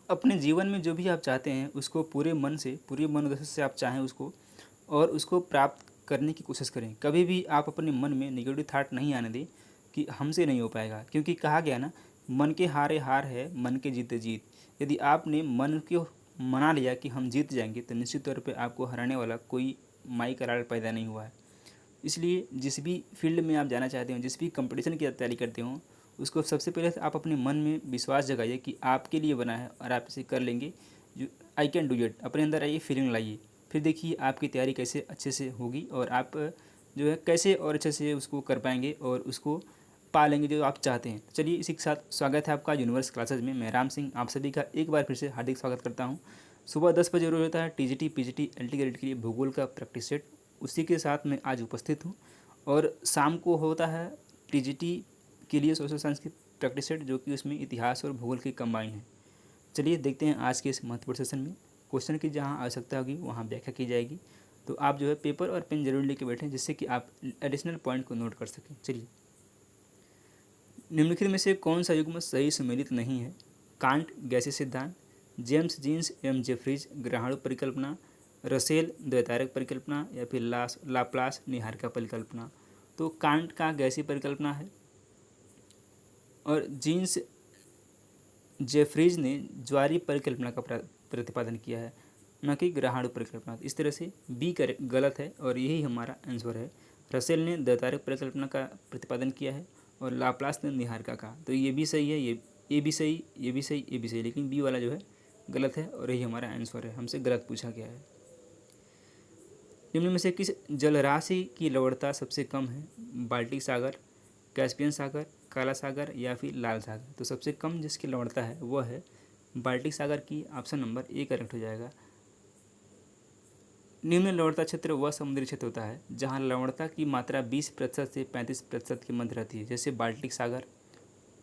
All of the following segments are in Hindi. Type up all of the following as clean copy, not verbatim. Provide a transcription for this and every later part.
अपने जीवन में जो भी आप चाहते हैं उसको पूरे मन से, पूरी मनोदशा से आप चाहें उसको, और उसको प्राप्त करने की कोशिश करें। कभी भी आप अपने मन में नेगेटिव थाट नहीं आने दें कि हमसे नहीं हो पाएगा, क्योंकि कहा गया ना, मन के हारे हार है, मन के जीते जीत। यदि आपने मन को मना लिया कि हम जीत जाएंगे, तो निश्चित तौर पे आपको हराने वाला कोई माई का लाल पैदा नहीं हुआ है। इसलिए जिस भी फील्ड में आप जाना चाहते हो, जिस भी कंपटीशन की तैयारी करते हो, उसको सबसे पहले तो आप अपने मन में विश्वास जगाइए कि आपके लिए बना है और आप इसे कर लेंगे। जो आई कैन डू इट, अपने अंदर आइए, फीलिंग लाइए, फिर देखिए आपकी तैयारी कैसे अच्छे से होगी और आप जो है कैसे और अच्छे से उसको कर पाएंगे और उसको पा लेंगे जो आप चाहते हैं। चलिए, इसी के साथ स्वागत है आपका यूनिवर्स क्लासेज में। मैं राम सिंह आप सभी का एक बार फिर से हार्दिक स्वागत करता हूँ। सुबह 10 बजे रोज होता है टीजीटी पीजीटी एलटी ग्रेड के लिए भूगोल का प्रैक्टिस सेट, उसी के साथ मैं आज उपस्थित हूँ। और शाम को होता है टीजीटी के लिए सोशल साइंस की प्रैक्टिस सेट, जो कि उसमें इतिहास और भूगोल की कंबाइन है। चलिए देखते हैं आज के इस महत्वपूर्ण सेशन में। क्वेश्चन की जहाँ आवश्यकता होगी वहाँ व्याख्या की जाएगी, तो आप जो है पेपर और पेन जरूर लेके बैठें, जिससे कि आप एडिशनल पॉइंट को नोट कर सकें। चलिए, निम्नलिखित में से कौन सा युग्म सही सम्मिलित नहीं है? कांट गैसीय सिद्धांत, जेम्स जीन्स एवं जेफ्रीज ग्रहाणु परिकल्पना, रसेल द्वैतारक परिकल्पना, या फिर लाप्लास निहारिका परिकल्पना। तो कांट का गैसीय परिकल्पना है और जीन्स जेफ्रीज ने ज्वारीय परिकल्पना का प्रतिपादन किया है, न कि ग्रहाणु परिकल्पना। इस तरह से बी गलत है और यही हमारा आंसर है। रसेल ने द्वैतारक परिकल्पना का प्रतिपादन किया है और लाप्लास ने निहारिका का। तो ये भी सही है, ये भी सही, ये भी सही, ये भी सही, लेकिन बी वाला जो है गलत है और यही हमारा आंसर है। हमसे गलत पूछा गया है। निम्न में से किस जलराशि की लवणता सबसे कम है? बाल्टिक सागर, कैस्पियन सागर, काला सागर, या फिर लाल सागर। तो सबसे कम जिसकी लवणता है वह है बाल्टिक सागर की। ऑप्शन नंबर ए करेक्ट हो जाएगा। निम्न लवणता क्षेत्र वह समुद्री क्षेत्र होता है जहाँ लवणता की मात्रा 20% से 35% के मध्य रहती है, जैसे बाल्टिक सागर,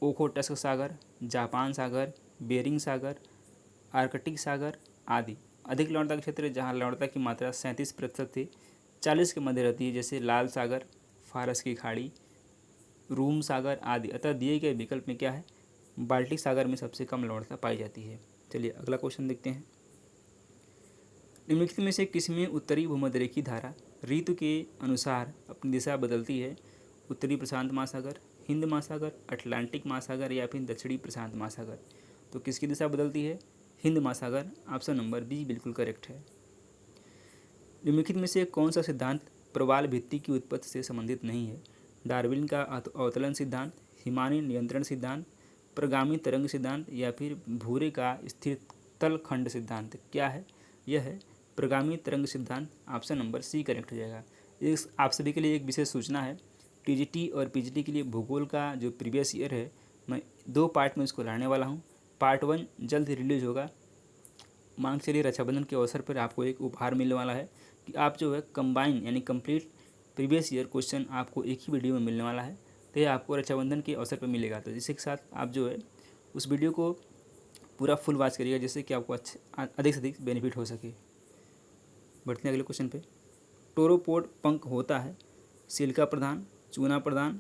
ओखोटस्क सागर, जापान सागर, बेरिंग सागर, आर्कटिक सागर आदि। अधिक लवणता के क्षेत्र जहाँ लवणता की मात्रा 37% से 40 के मध्य रहती है, जैसे लाल सागर, फारस की खाड़ी, रूम सागर आदि। अतः दिए गए विकल्प में क्या है? बाल्टिक सागर में सबसे कम लवणता पाई जाती है। चलिए अगला क्वेश्चन देखते हैं। निम्नलिखित में से किसमें उत्तरी भूमध्यरेखीय धारा ऋतु के अनुसार अपनी दिशा बदलती है? उत्तरी प्रशांत महासागर, हिंद महासागर, अटलांटिक महासागर, या फिर दक्षिणी प्रशांत महासागर। तो किसकी दिशा बदलती है? हिंद महासागर। ऑप्शन नंबर बी बिल्कुल करेक्ट है। निम्नलिखित में से कौन सा सिद्धांत प्रवाल भित्ति की उत्पत्ति से संबंधित नहीं है? डार्विन का अवतलन सिद्धांत, हिमानी नियंत्रण सिद्धांत, प्रगामी तरंग सिद्धांत, या फिर भूरे का स्थिर तल खंड सिद्धांत। क्या है? यह है प्रगामी तरंग सिद्धांत। ऑप्शन नंबर सी करेक्ट हो जाएगा। इस आप सभी के लिए एक विशेष सूचना है, टीजीटी और पीजीटी के लिए भूगोल का जो प्रीवियस ईयर है, मैं 2 पार्ट में इसको लाने वाला हूँ। पार्ट 1 जल्द ही रिलीज होगा। मान के चलिए रक्षाबंधन के अवसर पर आपको एक उपहार मिलने वाला है कि आप जो है कंबाइन यानी कंप्लीट प्रीवियस ईयर क्वेश्चन आपको एक ही वीडियो में मिलने वाला है। तो ये आपको रक्षाबंधन के अवसर पर मिलेगा। तो इसी के साथ आप जो है उस वीडियो को पूरा फुल वॉच करिएगा, जिससे कि आपको अधिक से अधिक बेनिफिट हो सके। बढ़ते हैं अगले क्वेश्चन पे। टोरोपोड पंख होता है सिलिका प्रधान, चूना प्रधान,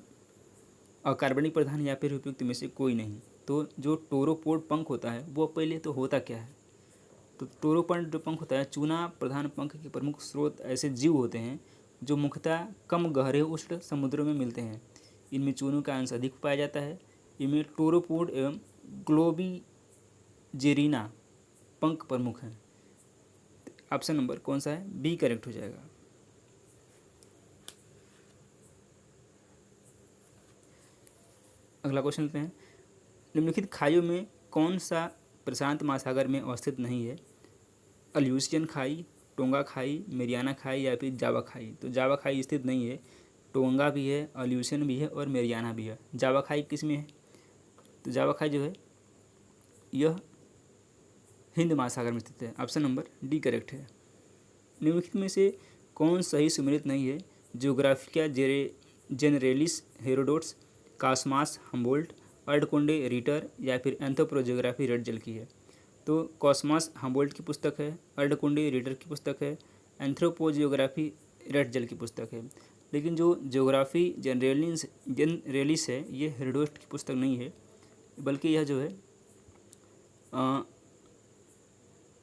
अकार्बनिक प्रधान, या फिर उपयुक्त में से कोई नहीं। तो जो टोरोपोड पंख होता है वो पहले तो होता क्या है? तो टोरोपोड जो पंख होता है, चूना प्रधान पंख के प्रमुख स्रोत ऐसे जीव होते हैं जो मुख्यतः कम गहरे उष्ण समुद्रों में मिलते हैं। इनमें चूनों का अंश अधिक पाया जाता है। इनमें टोरोपोड एवं ग्लोबिजेरिना पंख प्रमुख हैं। ऑप्शन नंबर कौन सा है? बी करेक्ट हो जाएगा। अगला क्वेश्चन लेते हैं। निम्नलिखित खाइयों में कौन सा प्रशांत महासागर में अवस्थित नहीं है? अल्यूशियन खाई, टोंगा खाई, मेरियाना खाई, या फिर जावा खाई। तो जावा खाई स्थित नहीं है, टोंगा भी है, अल्यूशियन भी है और मेरियाना भी है। जावा खाई किस में है? तो जावा खाई जो है यह हिंद महासागर में स्थित है। ऑप्शन नंबर डी करेक्ट है। निम्नलिखित में से कौन सही सुमेलित नहीं है? जियोग्राफिका जेनरेलिस हेरोडोट्स, कास्मास हम्बोल्ट, अर्डकोंडे रीटर, या फिर एंथ्रोपोजियोग्राफी रेड जेल की है। तो कॉस्मास हम्बोल्ट की पुस्तक है, अर्डकोंडे रीडर की पुस्तक है, एंथ्रोपोजियोग्राफी रेड जेल की पुस्तक है। लेकिन जो ज्योग्राफी जनरेलिस है ये हेरोडोट्स की पुस्तक नहीं है, बल्कि यह जो है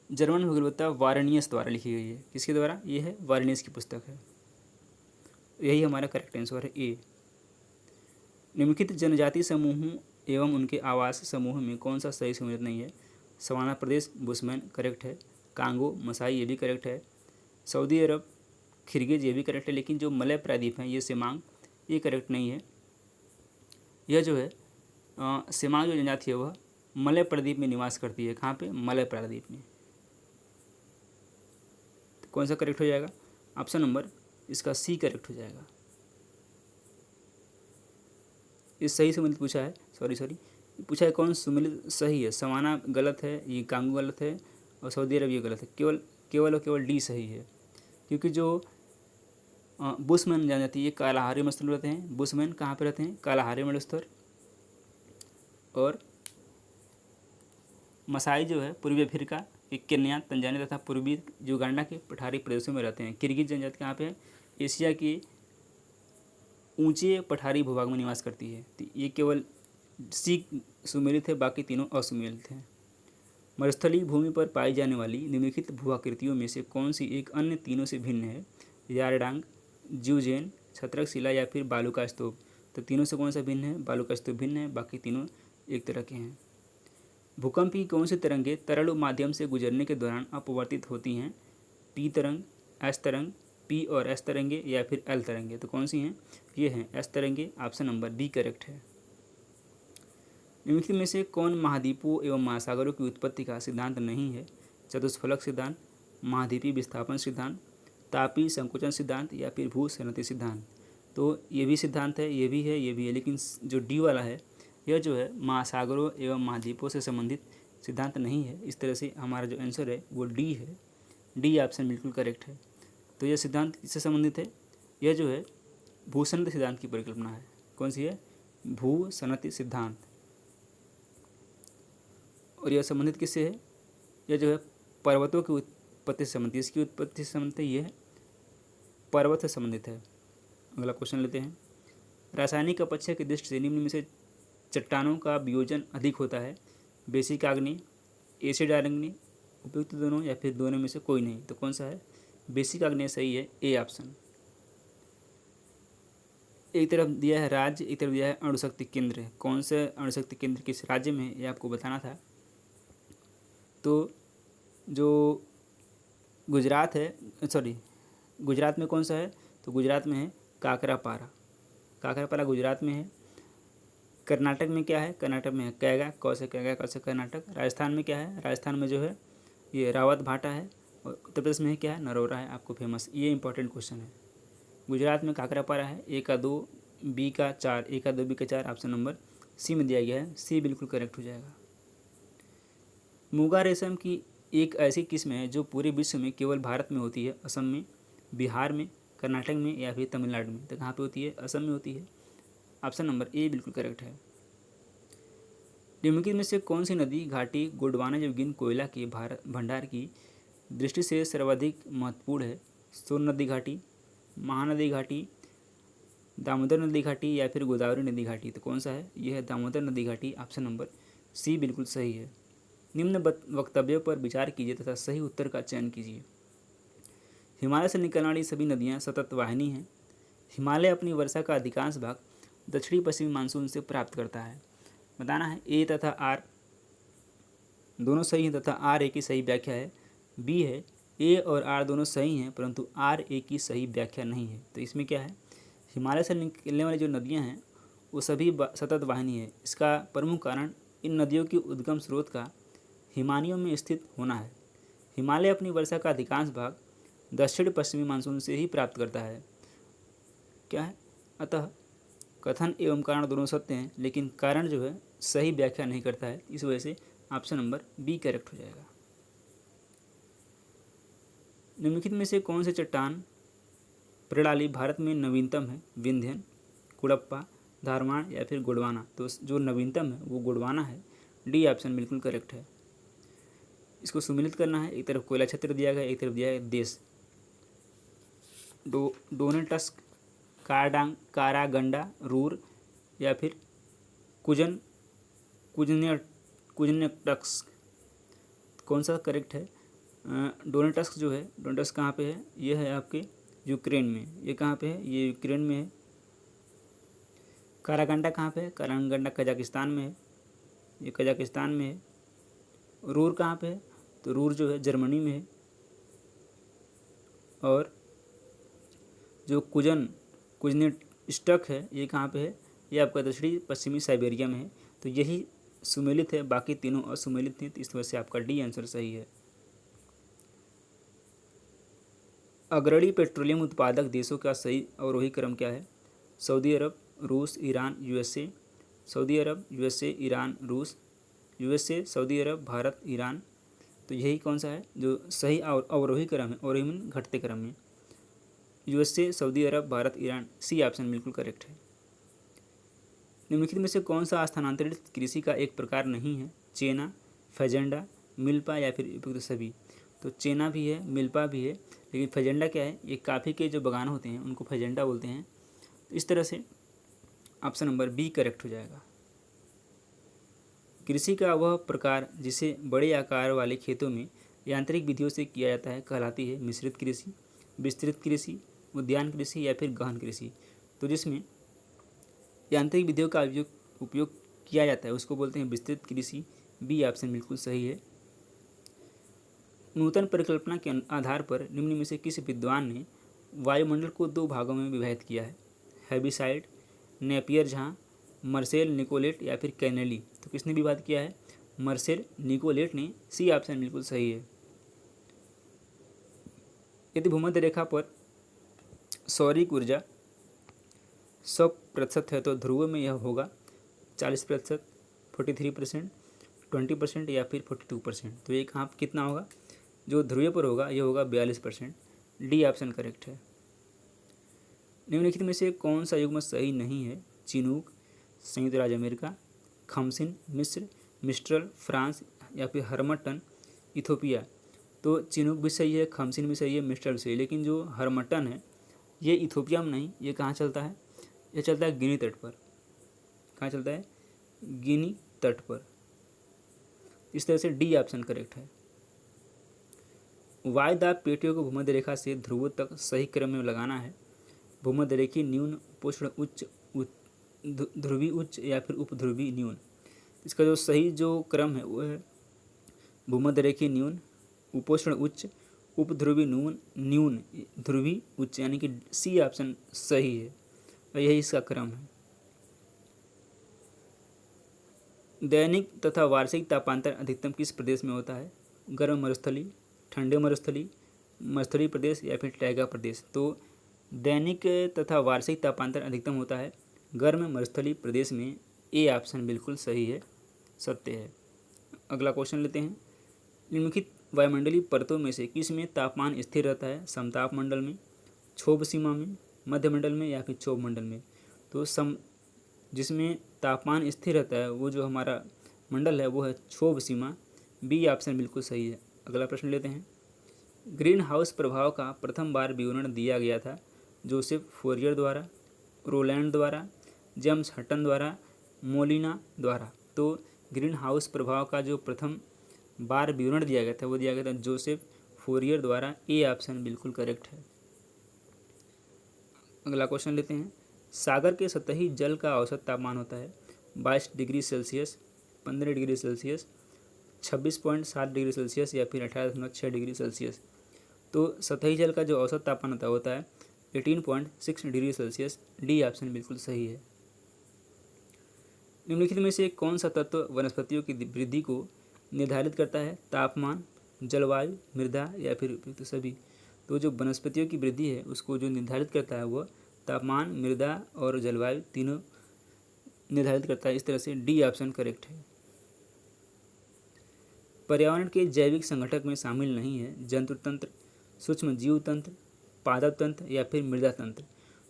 जर्मन भूगोलवेत्ता वारनियस द्वारा लिखी गई है। किसके द्वारा? ये है वारनियस की पुस्तक है। यही हमारा करेक्ट आंसर है ए। निम्नलिखित जनजाति समूहों एवं उनके आवास समूह में कौन सा सही सम्मिलित नहीं है? सवाना प्रदेश बुशमैन करेक्ट है। कांगो मसाई ये भी करेक्ट है। सऊदी अरब खिरगिज ये भी करेक्ट है। लेकिन जो मलय प्रायद्वीप हैं ये सेमांग ये करेक्ट नहीं है। यह जो है सेमांग जो जनजाति है वह मलय प्रायद्वीप में निवास करती है। कहाँ पे? मलय प्रायद्वीप में। तो कौन सा करेक्ट हो जाएगा? ऑप्शन नंबर इसका सी करेक्ट हो जाएगा। इस सही सम्मिलित पूछा है, सॉरी पूछा है कौन सम्मिलित सही है? सवाना गलत है, ये कांगो गलत है और सऊदी अरब ये गलत है। केवल और केवल डी सही है। क्योंकि जो बुशमैन जनजाति ये कालाहारी मरुस्थल में रहते हैं। बुशमैन कहाँ पे रहते हैं? कालाहारी मरुस्थल। और मसाई जो है पूर्वी अफ्रीका के केन्या, तंजानिया तथा पूर्वी युगांडा के पठारी प्रदेशों में रहते हैं। किर्गिज जनजाति कहाँ पे है? एशिया के ऊंचे पठारी भूभाग में निवास करती है। तो ये केवल सी सुमेलित है, बाकी तीनों असुमेलित हैं। मरुस्थलीय भूमि पर पाई जाने वाली निम्नलिखित भूआकृतियों में से कौन सी एक अन्य तीनों से भिन्न है? यारडांग, ज्यूजेन, छत्रक शिला या फिर बालू का स्तूप। तो तीनों से कौन सा भिन्न है? बालू का स्तूप भिन्न है, बाकी तीनों एक तरह के हैं। भूकंप की कौन सी तरंगें तरल माध्यम से गुजरने के दौरान अपवर्तित होती हैं? टी तरंग, एस तरंग, पी और एस तरंगे या फिर एल तरंगे। तो कौन सी हैं? ये हैं एस तरंगे। ऑप्शन नंबर बी करेक्ट है। निम्नलिखित में से कौन महाद्वीपों एवं महासागरों की उत्पत्ति का सिद्धांत नहीं है? चतुष्फलक सिद्धांत, महाद्वीपीय विस्थापन सिद्धांत, तापीय संकुचन सिद्धांत या फिर भू संहति सिद्धांत। तो ये भी सिद्धांत है, ये भी है, ये भी है, लेकिन जो डी वाला है यह जो है महासागरों एवं महाद्वीपों से संबंधित सिद्धांत नहीं है। इस तरह से हमारा जो आंसर है वो डी है। डी ऑप्शन बिल्कुल करेक्ट है। तो यह सिद्धांत किससे संबंधित है? यह जो है भू संहति सिद्धांत की परिकल्पना है। कौन सी है? भू संहति सिद्धांत। और यह संबंधित किससे है? यह जो है पर्वतों की उत्पत्ति से संबंधित, इसकी उत्पत्ति से संबंधित ये है, पर्वत से संबंधित है। अगला क्वेश्चन लेते हैं। रासायनिक अपक्षय की दृष्टि से निम्न में से चट्टानों का वियोजन अधिक होता है? बेसिक आग्नेय, एसिड आग्नेय, उपयुक्त दोनों या फिर दोनों में से कोई नहीं। तो कौन सा है? बेसिक आग्नेय सही है, ए ऑप्शन। एक तरफ दिया है राज्य, एक तरफ दिया है अणुशक्ति केंद्र। कौन से अणुशक्ति केंद्र किस राज्य में है ये आपको बताना था। तो जो गुजरात है, सॉरी गुजरात में कौन सा है? तो गुजरात में है काकरापारा। काकरापारा गुजरात में है। कर्नाटक में क्या है? कर्नाटक में है कैगा, क से कैगा, क से कर्नाटक। राजस्थान में क्या है? राजस्थान में जो है ये रावत भाटा है। और उत्तर प्रदेश में है क्या है? नरोरा है, आपको फेमस। ये इंपॉर्टेंट क्वेश्चन है। गुजरात में काकरापारा है। ए का 2, बी का 4, ए का 2, बी का 4। ऑप्शन नंबर सी में दिया गया है। सी बिल्कुल करेक्ट हो जाएगा। मूंगा रेशम की एक ऐसी किस्म है जो पूरे विश्व में केवल भारत में होती है। असम में, बिहार में, कर्नाटक में या फिर तमिलनाडु में। तो कहाँ पे होती है? असम में होती है। ऑप्शन नंबर ए बिल्कुल करेक्ट है। निम्नलिखित में से कौन सी नदी घाटी गोंडवाना जैवगिन कोयला के भंडार की दृष्टि से सर्वाधिक महत्वपूर्ण है? सोन नदी घाटी, महानदी घाटी, दामोदर नदी घाटी या फिर गोदावरी नदी घाटी। तो कौन सा है? यह है दामोदर नदी घाटी। ऑप्शन नंबर सी बिल्कुल सही है। निम्न वक्तव्यों पर विचार कीजिए तथा सही उत्तर का चयन कीजिए। हिमालय से निकलने वाली सभी नदियाँ सतत वाहिनी हैं। हिमालय अपनी वर्षा का अधिकांश भाग दक्षिणी पश्चिमी मानसून से प्राप्त करता है। बताना है ए तथा आर दोनों सही हैं तथा आर ए की सही व्याख्या है। बी है ए और आर दोनों सही हैं परंतु आर ए की सही व्याख्या नहीं है। तो इसमें क्या है? हिमालय से निकलने वाली जो नदियां हैं वो सभी सतत वाहिनी है। इसका प्रमुख कारण इन नदियों की उद्गम स्रोत का हिमानियों में स्थित होना है। हिमालय अपनी वर्षा का अधिकांश भाग दक्षिण पश्चिमी मानसून से ही प्राप्त करता है। क्या है? अतः कथन एवं कारण दोनों सत्य हैं, लेकिन कारण जो है सही व्याख्या नहीं करता है। इस वजह से ऑप्शन नंबर बी करेक्ट हो जाएगा। निम्नलिखित में से कौन से चट्टान प्रणाली भारत में नवीनतम है? विंध्यन, कुड़प्पा, धारवाड़ या फिर गोंडवाना। तो जो नवीनतम है वो गोंडवाना है। डी ऑप्शन बिल्कुल करेक्ट है। इसको सुमिलित करना है। एक तरफ कोयला क्षेत्र दिया गया, एक तरफ दिया है देश। डोनेटस्क, कारागंडा, रूर या फिर कुजन्यटस्क। कौन सा करेक्ट है? डोनाल्ड टस्क जो है, डोनाल्ड टस्क कहाँ पे है? ये है आपके यूक्रेन में। ये कहाँ पे है? ये यूक्रेन में है। कारागंडा कहाँ पे है? कारागंडा कजाकिस्तान में है। ये कजाकिस्तान में है। रूर कहाँ पे है? तो रूर जो है जर्मनी में है। और जो कुजनेस्टक है ये कहाँ पे है? ये आपका दक्षिणी पश्चिमी साइबेरिया में है। तो यही सुमेलित है, बाकी तीनों असुमेलित हैं, तो इस वजह से आपका डी आंसर सही है। अग्रणी पेट्रोलियम उत्पादक देशों का सही अवरोही क्रम क्या है? सऊदी अरब, रूस, ईरान, यूएसए। सऊदी अरब, यूएसए, ईरान, रूस। यूएसए, सऊदी अरब, भारत, ईरान। तो यही कौन सा है जो सही अवरोही क्रम है? अवरोही में घटते क्रम में। यूएसए, सऊदी अरब, भारत, ईरान। सी ऑप्शन बिल्कुल करेक्ट है। निम्नलिखित में से कौन सा स्थानांतरित कृषि का एक प्रकार नहीं है? चेना, फजेंडा, मिल्पा या फिर उपयुक्त सभी। तो चेना भी है, मिल्पा भी है, लेकिन फजेंडा क्या है? ये काफ़ी के जो बागान होते हैं उनको फजेंडा बोलते हैं। तो इस तरह से ऑप्शन नंबर बी करेक्ट हो जाएगा। कृषि का वह प्रकार जिसे बड़े आकार वाले खेतों में यांत्रिक विधियों से किया जाता है कहलाती है मिश्रित कृषि, विस्तृत कृषि, उद्यान कृषि या फिर गहन कृषि। तो जिसमें यांत्रिक विधियों का उपयोग किया जाता है उसको बोलते हैं विस्तृत कृषि। बी ऑप्शन बिल्कुल सही है। नूतन परिकल्पना के आधार पर निम्न में से किस विद्वान ने वायुमंडल को दो भागों में विभाजित किया है? हेविसाइड, नेपियर झा, मर्सेल निकोलेट या फिर कैनेली। तो किसने विवाद किया है? मर्सेल निकोलेट ने। सी ऑप्शन बिल्कुल सही है। यदि भूमध्य रेखा पर सौरिक ऊर्जा 100% है तो ध्रुव में यह होगा 40%, 43%, 20% या फिर 42%। तो ये कहाँ कितना होगा? जो ध्रुवीय पर होगा यह होगा 42%। डी ऑप्शन करेक्ट है। निम्नलिखित में से कौन सा युग्म सही नहीं है? चिनूक, संयुक्त राज्य अमेरिका, खमसिन, मिस्र, मिस्ट्रल, फ्रांस या फिर हरमटन, इथोपिया। तो चिनूक भी सही है, खमसिन भी सही है, मिस्ट्रल भी सही है, लेकिन जो हरमटन है ये इथोपिया में नहीं, ये कहाँ चलता है? ये चलता है गिनी तट पर। कहाँ चलता है? गिनी तट पर। इस तरह से डी ऑप्शन करेक्ट है। वायुदाब पेटियों को भूमध्य रेखा से ध्रुवों तक सही क्रम में लगाना है। भूमध्य रेखीय न्यून, उपोष्ण उच्च, ध्रुवी उच्च या फिर उपध्रुवी न्यून। इसका जो सही जो क्रम है वो है भूमध्य रेखीय न्यून, उपोष्ण उच्च, उपध्रुवी न्यून, ध्रुवी उच्च, यानी कि सी ऑप्शन सही है और यही इसका क्रम है। दैनिक तथा वार्षिक तापांतर अधिकतम किस प्रदेश में होता है? गर्म मरुस्थली, ठंडे मरुस्थली, मरुस्थलीय प्रदेश या फिर टैगा प्रदेश। तो दैनिक तथा वार्षिक तापांतर अधिकतम होता है गर्म मरुस्थलीय प्रदेश में। ए ऑप्शन बिल्कुल सही है, सत्य है। अगला क्वेश्चन लेते हैं। निम्नलिखित वायुमंडलीय परतों में से किस में तापमान स्थिर रहता है? समताप मंडल में, क्षोभ सीमा में, मध्य मंडल में या फिर क्षोभ मंडल में। तो जिसमें तापमान स्थिर रहता है वो जो हमारा मंडल है वो है क्षोभ सीमा। बी ऑप्शन बिल्कुल सही है। अगला प्रश्न लेते हैं। ग्रीन हाउस प्रभाव का प्रथम बार विवरण दिया गया था जोसेफ फोरियर द्वारा, रोलैंड द्वारा, जेम्स हटन द्वारा, मोलिना द्वारा। तो ग्रीन हाउस प्रभाव का जो प्रथम बार विवरण दिया गया था वो दिया गया था जोसेफ फोरियर द्वारा। ए ऑप्शन बिल्कुल करेक्ट है। अगला क्वेश्चन लेते हैं। सागर के सतही जल का औसत तापमान होता है 22 degree Celsius, 15 degree Celsius, 26.7 degree Celsius या फिर 18.6 डिग्री सेल्सियस। तो सतही जल का जो औसत तापमान होता है 18.6 डिग्री सेल्सियस। डी ऑप्शन बिल्कुल सही है। निम्नलिखित में से कौन सा तत्व वनस्पतियों की वृद्धि को निर्धारित करता है? तापमान, जलवायु, मृदा या फिर उपयुक्त सभी। तो जो वनस्पतियों की वृद्धि है उसको जो निर्धारित करता है वह तापमान, मृदा और जलवायु तीनों निर्धारित करता है। इस तरह से डी ऑप्शन करेक्ट है। पर्यावरण के जैविक संगठक में शामिल नहीं है जंतु तंत्र, सूक्ष्म जीव तंत्र, पादप तंत्र या फिर मृदा तंत्र।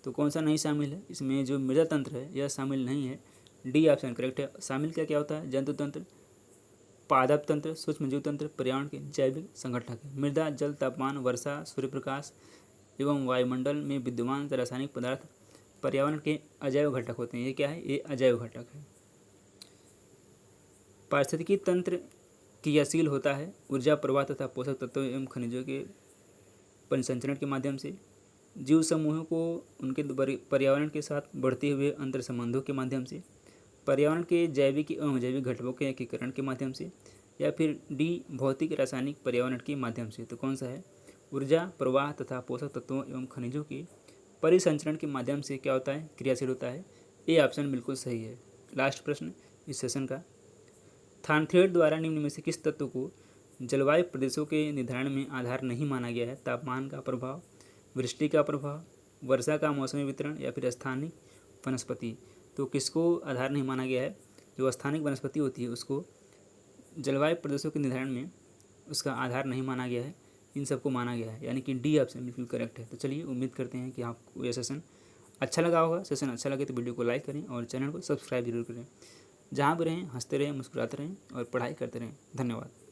तो कौन सा नहीं शामिल है? इसमें जो मृदा तंत्र है यह शामिल नहीं है। डी ऑप्शन करेक्ट है। शामिल क्या क्या होता है? जंतु तंत्र, पादप तंत्र, सूक्ष्म जीव तंत्र पर्यावरण के जैविक संगठक है। मृदा, जल, तापमान, वर्षा, सूर्यप्रकाश एवं वायुमंडल में विद्यमान रासायनिक पदार्थ पर्यावरण के अजैव घटक होते हैं। ये क्या है? ये अजैव घटक है। पारिस्थितिकी तंत्र क्रियाशील होता है ऊर्जा प्रवाह तथा पोषक तत्वों एवं खनिजों के परिसंचरण के माध्यम से, जीव समूहों को उनके पर्यावरण के साथ बढ़ते हुए अंतर संबंधों के माध्यम से, पर्यावरण के जैविक एवं अजैविक घटकों के एकीकरण के माध्यम से, या फिर डी भौतिक रासायनिक पर्यावरण के माध्यम से। तो कौन सा है? ऊर्जा प्रवाह तथा पोषक तत्वों एवं खनिजों के परिसंचरण के माध्यम से क्या होता है? क्रियाशील होता है। ये ऑप्शन बिल्कुल सही है। लास्ट प्रश्न इस सेशन का, थानथेड द्वारा निम्न में से किस तत्व को जलवायु प्रदेशों के निर्धारण में आधार नहीं माना गया है? तापमान का प्रभाव, वृष्टि का प्रभाव, वर्षा का मौसमी वितरण, या फिर स्थानिक वनस्पति। तो किसको आधार नहीं माना गया है? जो स्थानिक वनस्पति होती है उसको जलवायु प्रदेशों के निर्धारण में उसका आधार नहीं माना गया है, इन सबको माना गया है, यानी कि डी ऑप्शन बिल्कुल करेक्ट है। तो चलिए उम्मीद करते हैं कि आपको यह सेशन अच्छा लगा होगा। सेशन अच्छा लगे तो वीडियो को लाइक करें और चैनल को सब्सक्राइब जरूर करें। जहाँ भी रहें हंसते रहें, मुस्कुराते रहें और पढ़ाई करते रहें। धन्यवाद।